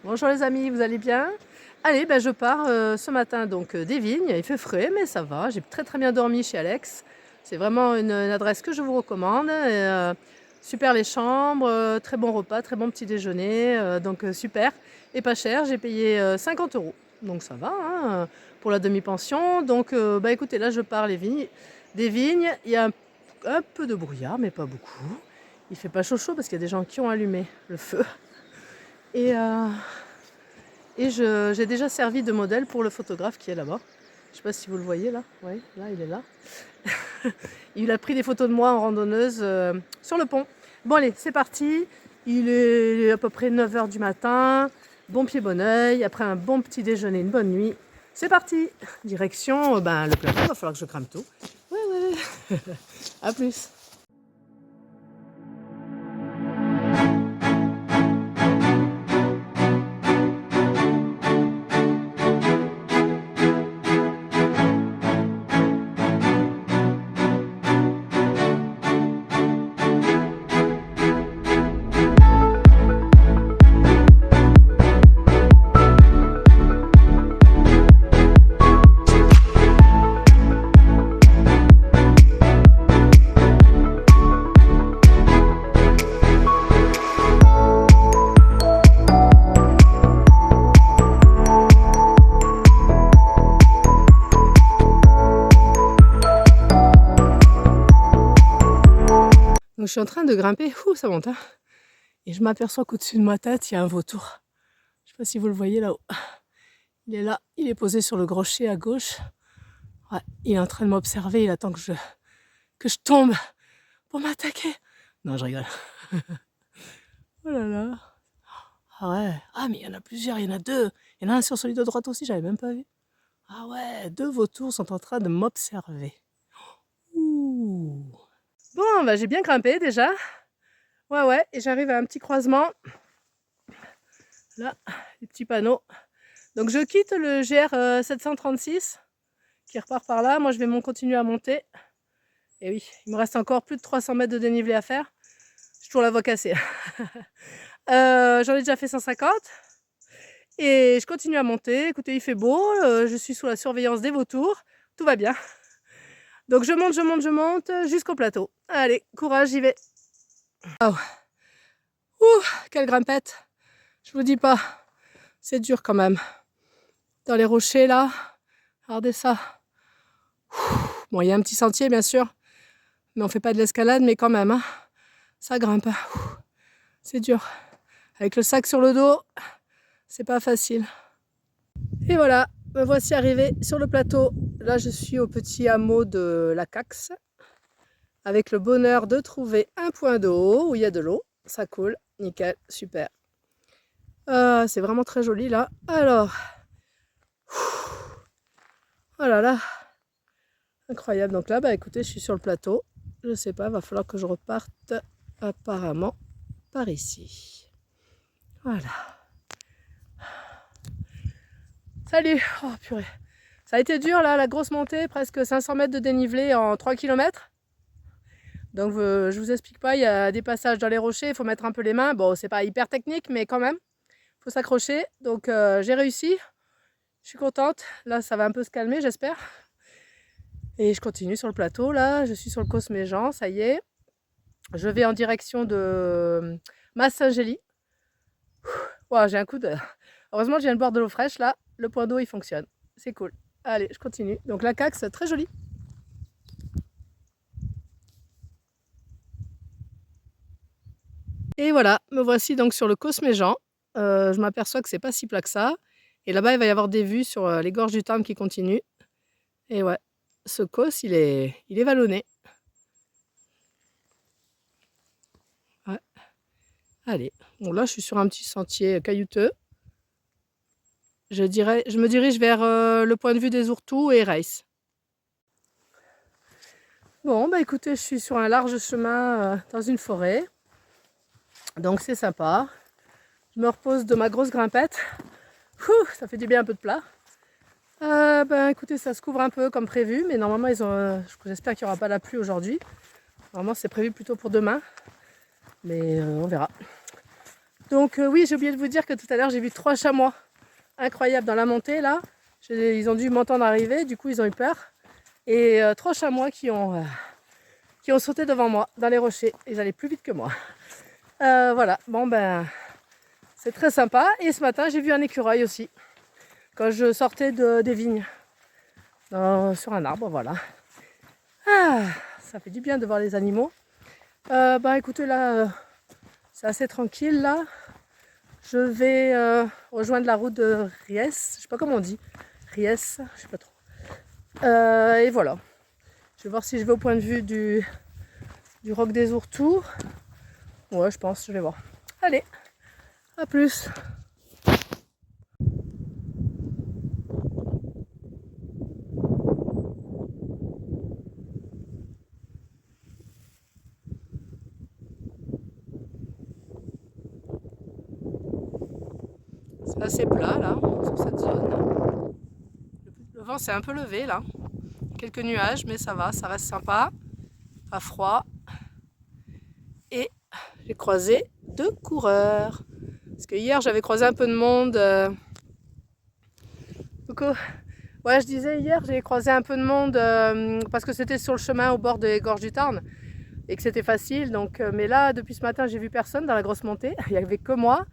Bonjour les amis, vous allez bien? Allez, ben je pars ce matin donc des Vignes. Il fait frais, mais ça va. J'ai très bien dormi chez Alex. C'est vraiment une adresse que je vous recommande. Super les chambres, très bon repas, très bon petit déjeuner, donc super. Et pas cher, j'ai payé 50 €. Donc ça va hein, pour la demi-pension. Donc bah écoutez, là je pars des Vignes. Il y a un peu de brouillard, mais pas beaucoup. Il fait pas chaud parce qu'il y a des gens qui ont allumé le feu. Et, euh, j'ai déjà servi de modèle pour le photographe qui est là-bas. Je ne sais pas si vous le voyez là. Oui, là, il est là. Il a pris des photos de moi en randonneuse sur le pont. Bon allez, c'est parti. Il est à peu près 9 h du matin. Bon pied, bon oeil. Après un bon petit déjeuner, une bonne nuit. C'est parti. Direction le plateau. Il va falloir que je crame tout. Ouais, ouais, ouais. À plus. Donc je suis en train de grimper, ça monte, hein. Et je m'aperçois qu'au-dessus de ma tête, il y a un vautour. Je ne sais pas si vous le voyez là-haut. Il est là, il est posé sur le gros-rocher à gauche. Ouais, il est en train de m'observer, il attend que je tombe pour m'attaquer. Non, je rigole. Oh là là. Ah ouais, ah mais il y en a plusieurs, il y en a deux. Il y en a un sur celui de droite aussi, j'avais même pas vu. Ah ouais, deux vautours sont en train de m'observer. Ouh. Bon, bah j'ai bien grimpé déjà. Ouais, et j'arrive à un petit croisement. Là, les petits panneaux. Donc je quitte le GR 736 qui repart par là. Moi je vais continuer à monter. Et oui, il me reste encore plus de 300 mètres de dénivelé à faire. J'ai toujours la voie cassée. J'en ai déjà fait 150. Et je continue à monter. Écoutez, il fait beau. Je suis sous la surveillance des vautours. Tout va bien. Donc je monte jusqu'au plateau. Allez, courage, j'y vais. Oh. Ouh, quelle grimpette. Je vous dis pas. C'est dur quand même. Dans les rochers là. Regardez ça. Bon, il y a un petit sentier bien sûr. Mais on fait pas de l'escalade, mais quand même. Hein. Ça grimpe. C'est dur. Avec le sac sur le dos, c'est pas facile. Et voilà, me voici arrivé sur le plateau. Là, je suis au petit hameau de la Caxe, avec le bonheur de trouver un point d'eau où il y a de l'eau. Ça coule, nickel, super. C'est vraiment très joli là. Alors, oh là là, incroyable. Donc là, bah écoutez, je suis sur le plateau. Je sais pas, va falloir que je reparte apparemment par ici. Voilà. Salut! Oh purée. Ça a été dur là, la grosse montée, presque 500 mètres de dénivelé en 3 km. Donc je vous explique pas, il y a des passages dans les rochers, il faut mettre un peu les mains. Bon, c'est pas hyper technique, mais quand même, il faut s'accrocher. Donc j'ai réussi, je suis contente. Là, ça va un peu se calmer, j'espère. Et je continue sur le plateau là, je suis sur le Cosméjean, ça y est. Je vais en direction de Mas-Saint-Gély. Wow, j'ai un coup de... Heureusement, je viens de boire de l'eau fraîche là, le point d'eau il fonctionne, c'est cool. Allez, je continue. Donc la Caxe, très jolie. Et voilà, me voici donc sur le Cosméjean. Je m'aperçois que c'est pas si plat que ça. Et là-bas, il va y avoir des vues sur les gorges du Tarn qui continuent. Et ouais, ce cos, il est vallonné. Ouais. Allez, bon là, je suis sur un petit sentier caillouteux. Je me dirige vers le point de vue des Ourtoux et Reiss. Bon, bah écoutez, je suis sur un large chemin dans une forêt. Donc c'est sympa. Je me repose de ma grosse grimpette. Ça fait du bien un peu de plat. Écoutez, ça se couvre un peu comme prévu, mais normalement j'espère qu'il n'y aura pas la pluie aujourd'hui. Normalement c'est prévu plutôt pour demain, mais on verra. Donc oui, j'ai oublié de vous dire que tout à l'heure j'ai vu 3 chamois incroyables dans la montée là. Ils ont dû m'entendre arriver, du coup ils ont eu peur. Et 3 chamois qui ont sauté devant moi dans les rochers. Ils allaient plus vite que moi. Voilà, bon ben c'est très sympa. Et ce matin j'ai vu un écureuil aussi. Quand je sortais des vignes. Sur un arbre, voilà. Ah, ça fait du bien de voir les animaux. Bah écoutez là, c'est assez tranquille là. Je vais rejoindre la route de Ries, je sais pas comment on dit. Ries, je sais pas trop. Et voilà. Je vais voir si je vais au point de vue du Roc des Ourtoux. Ouais, je pense, je vais voir. Allez, à plus. C'est assez plat là, sur cette zone. Le vent s'est un peu levé là. Quelques nuages, mais ça va, ça reste sympa. Pas froid. Et j'ai croisé 2 coureurs. Parce que hier j'avais croisé un peu de monde. Coucou. Ouais, je disais hier j'ai croisé un peu de monde parce que c'était sur le chemin au bord des gorges du Tarn et que c'était facile. Donc, mais là, depuis ce matin, j'ai vu personne dans la grosse montée. Il n'y avait que moi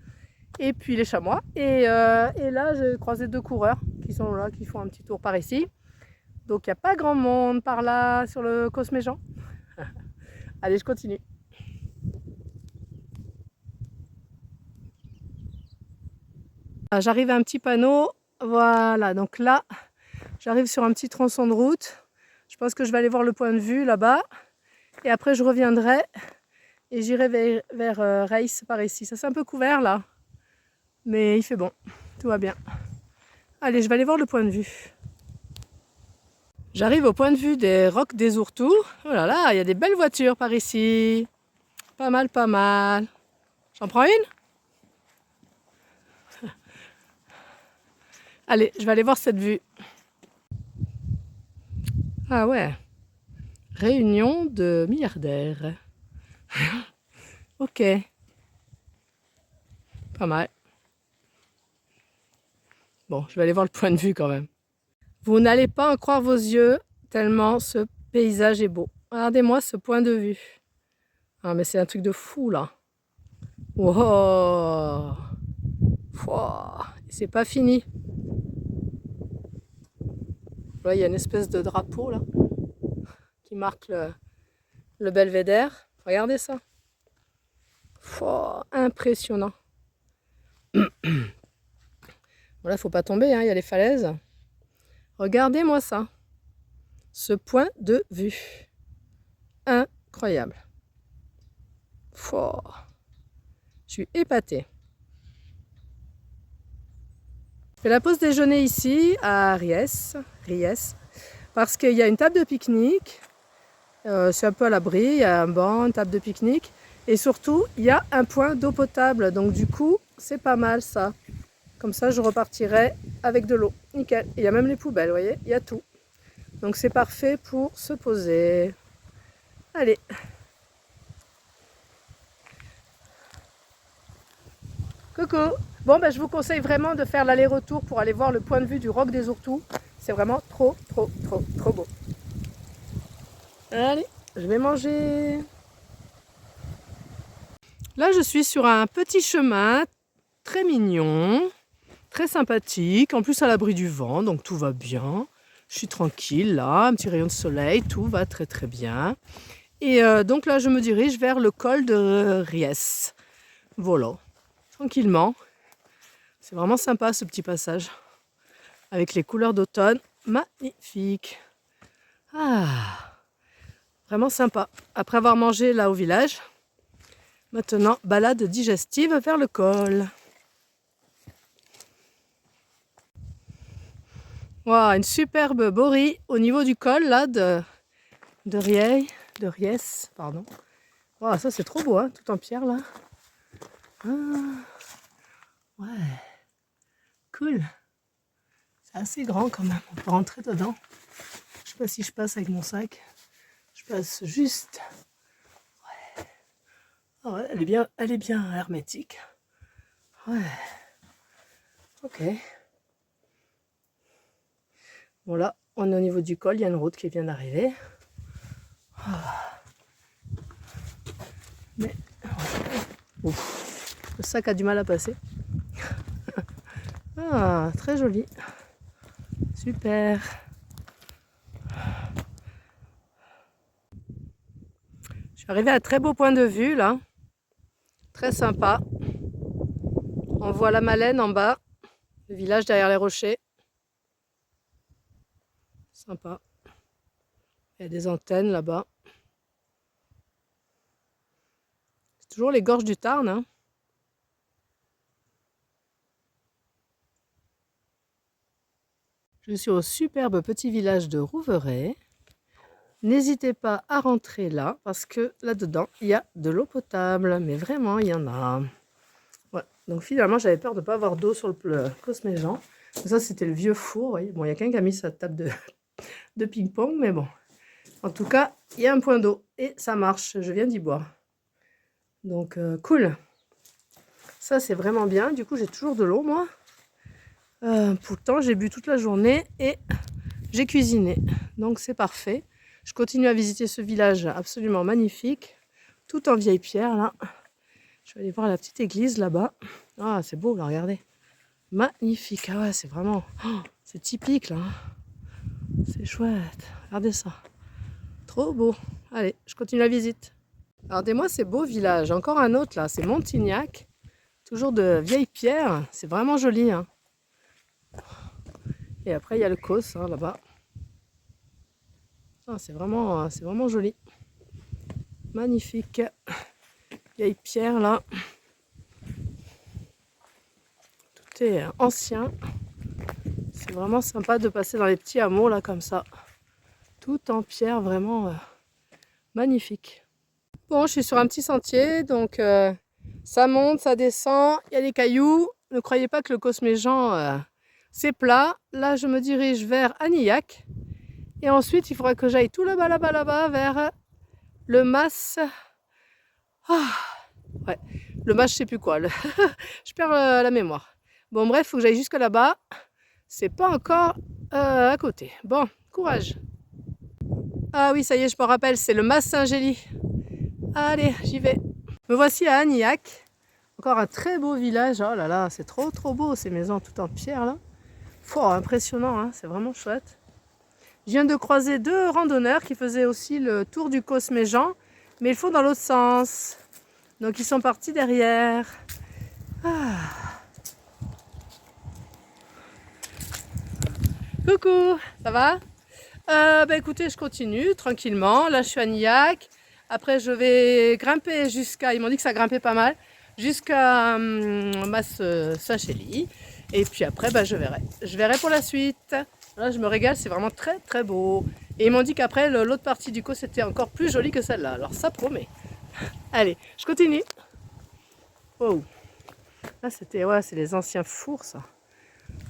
et puis les chamois. Et là, j'ai croisé 2 coureurs qui sont là, qui font un petit tour par ici. Donc il n'y a pas grand monde par là sur le Cosméjean. Allez, je continue. J'arrive à un petit panneau. Voilà, donc là, j'arrive sur un petit tronçon de route. Je pense que je vais aller voir le point de vue là-bas. Et après, je reviendrai et j'irai vers Reiss par ici. Ça, c'est un peu couvert là. Mais il fait bon. Tout va bien. Allez, je vais aller voir le point de vue. J'arrive au point de vue des Rocs des Ourtoux. Oh là là, il y a des belles voitures par ici. Pas mal, pas mal. J'en prends une? Allez, je vais aller voir cette vue. Ah ouais. Réunion de milliardaires. Ok. Pas mal. Bon, je vais aller voir le point de vue quand même. Vous n'allez pas en croire vos yeux, tellement ce paysage est beau. Regardez-moi ce point de vue. Ah mais c'est un truc de fou là. Wow. Wow. C'est pas fini. Là, il y a une espèce de drapeau là qui marque le belvédère. Regardez ça. Wow. Impressionnant. Voilà, il faut pas tomber, hein, il y a les falaises. Regardez-moi ça. Ce point de vue. Incroyable. Wow. Je suis épatée. Je fais la pause déjeuner ici à Ries, parce qu'il y a une table de pique-nique. C'est un peu à l'abri, il y a un banc, une table de pique-nique. Et surtout, il y a un point d'eau potable. Donc du coup, c'est pas mal ça. Comme ça, je repartirai avec de l'eau. Nickel. Il y a même les poubelles, vous voyez, il y a tout. Donc c'est parfait pour se poser. Allez. Coucou. Bon, ben, je vous conseille vraiment de faire l'aller-retour pour aller voir le point de vue du Roc des Ourtoux. C'est vraiment trop, trop, trop, trop beau. Allez, je vais manger. Là, je suis sur un petit chemin très mignon, très sympathique, en plus à l'abri du vent, donc tout va bien. Je suis tranquille là, un petit rayon de soleil, tout va très très bien. Et donc là, je me dirige vers le col de Ries. Voilà, tranquillement. C'est vraiment sympa ce petit passage, avec les couleurs d'automne, magnifique. Ah, vraiment sympa. Après avoir mangé là au village, maintenant balade digestive vers le col. Wow, une superbe borie au niveau du col là de Ries, pardon. Wow, ça c'est trop beau, hein, tout en pierre là. Ah, ouais, cool. C'est assez grand quand même, on peut rentrer dedans. Je sais pas si je passe avec mon sac. Je passe juste. Ouais. Ah ouais, elle est bien hermétique. Ouais. Ok. Bon là, on est au niveau du col, il y a une route qui vient d'arriver. Mais ouf, le sac a du mal à passer. Ah, très joli. Super. Je suis arrivée à un très beau point de vue là. Très sympa. On voit la Malène en bas, le village derrière les rochers. Sympa. Il y a des antennes là-bas. C'est toujours les gorges du Tarn. Hein. Je suis au superbe petit village de Rouvray. N'hésitez pas à rentrer là, parce que là-dedans, il y a de l'eau potable. Mais vraiment, il y en a. Ouais. Donc finalement, j'avais peur de ne pas avoir d'eau sur le Cosméjean. Ça, c'était le vieux four. Voyez. Bon, il y a quelqu'un qui a mis sa table de ping-pong, mais bon. En tout cas, il y a un point d'eau et ça marche. Je viens d'y boire. Donc, cool. Ça, c'est vraiment bien. Du coup, j'ai toujours de l'eau, moi. Pourtant, j'ai bu toute la journée et j'ai cuisiné. Donc, c'est parfait. Je continue à visiter ce village absolument magnifique. Tout en vieille pierre, là. Je vais aller voir la petite église, là-bas. Ah, c'est beau, là, regardez. Magnifique. Ah ouais, c'est vraiment... Oh, c'est typique, là. C'est chouette. Regardez ça. Trop beau. Allez, je continue la visite. Regardez-moi ces beaux villages. Encore un autre, là. C'est Montignac. Toujours de vieilles pierres. C'est vraiment joli, hein. Et après, il y a le Causse, hein, là-bas. Ah, c'est vraiment joli. Magnifique. Vieille pierre, là. Tout est ancien. C'est vraiment sympa de passer dans les petits hameaux, là, comme ça. Tout en pierre, vraiment magnifique. Bon, je suis sur un petit sentier, donc ça monte, ça descend. Il y a des cailloux. Ne croyez pas que le Cosméjean, c'est plat. Là, je me dirige vers Anillac. Et ensuite, il faudra que j'aille tout là-bas, vers le Mas. Ah, ouais, le Mas, je sais plus quoi. Je perds la mémoire. Bon, bref, il faut que j'aille jusque là-bas. C'est pas encore à côté. Bon, courage. Ah oui, ça y est, je me rappelle, c'est le Mas Saint-Gély. Allez, j'y vais. Me voici à Anillac. Encore un très beau village. Oh là là, c'est trop beau ces maisons toutes en pierre là. Impressionnant, hein, c'est vraiment chouette. Je viens de croiser deux randonneurs qui faisaient aussi le tour du Cosméjean, mais ils font dans l'autre sens. Donc ils sont partis derrière. Ah. Coucou, ça va? Écoutez, je continue tranquillement. Là, je suis à Anillac. Après, je vais grimper jusqu'à... Ils m'ont dit que ça grimpait pas mal. Jusqu'à Mas Saint-Gély. Et puis après, je verrai. Je verrai pour la suite. Là, je me régale, c'est vraiment très beau. Et ils m'ont dit qu'après, l'autre partie du Causse était encore plus jolie que celle-là. Alors ça promet. Allez, je continue. Wow. Là, c'était... Ouais, c'est les anciens fours, ça.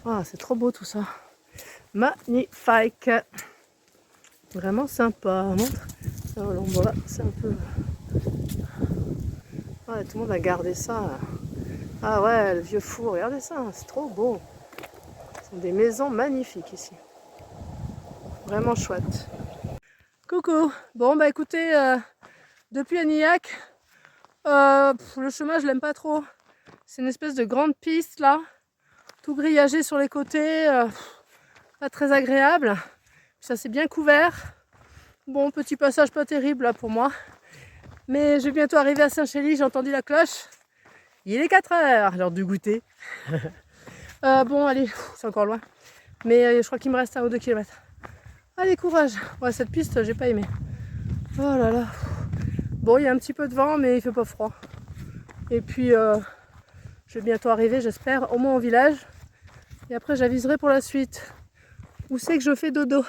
Ah, c'est trop beau tout ça. Magnifique. Vraiment sympa. Montre. Alors, voilà, c'est un peu... Ouais, tout le monde a gardé ça. Ah ouais, le vieux four, regardez ça, c'est trop beau. Ce sont des maisons magnifiques ici. Vraiment chouette. Coucou. Bon, écoutez, depuis Anillac, le chemin, je l'aime pas trop. C'est une espèce de grande piste, là. Tout grillagé sur les côtés. Pas très agréable. Ça, c'est bien couvert. Bon, petit passage pas terrible, là, pour moi. Mais je vais bientôt arriver à Saint-Gély, j'ai entendu la cloche. Il est 4 h, l'heure du goûter. Bon, allez, c'est encore loin. Mais je crois qu'il me reste 1 ou 2 km. Allez, courage. Ouais, cette piste, j'ai pas aimé. Oh là là. Bon, il y a un petit peu de vent, mais il fait pas froid. Et puis, je vais bientôt arriver, j'espère, au moins au village. Et après, j'aviserai pour la suite. Où c'est que je fais dodo?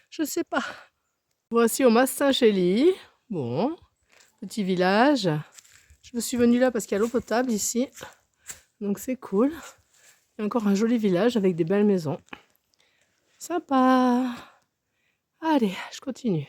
Je sais pas. Voici au Mas Saint-Gély. Bon, petit village. Je suis venue là parce qu'il y a l'eau potable ici. Donc c'est cool. Il y a encore un joli village avec des belles maisons. Sympa. Allez, je continue.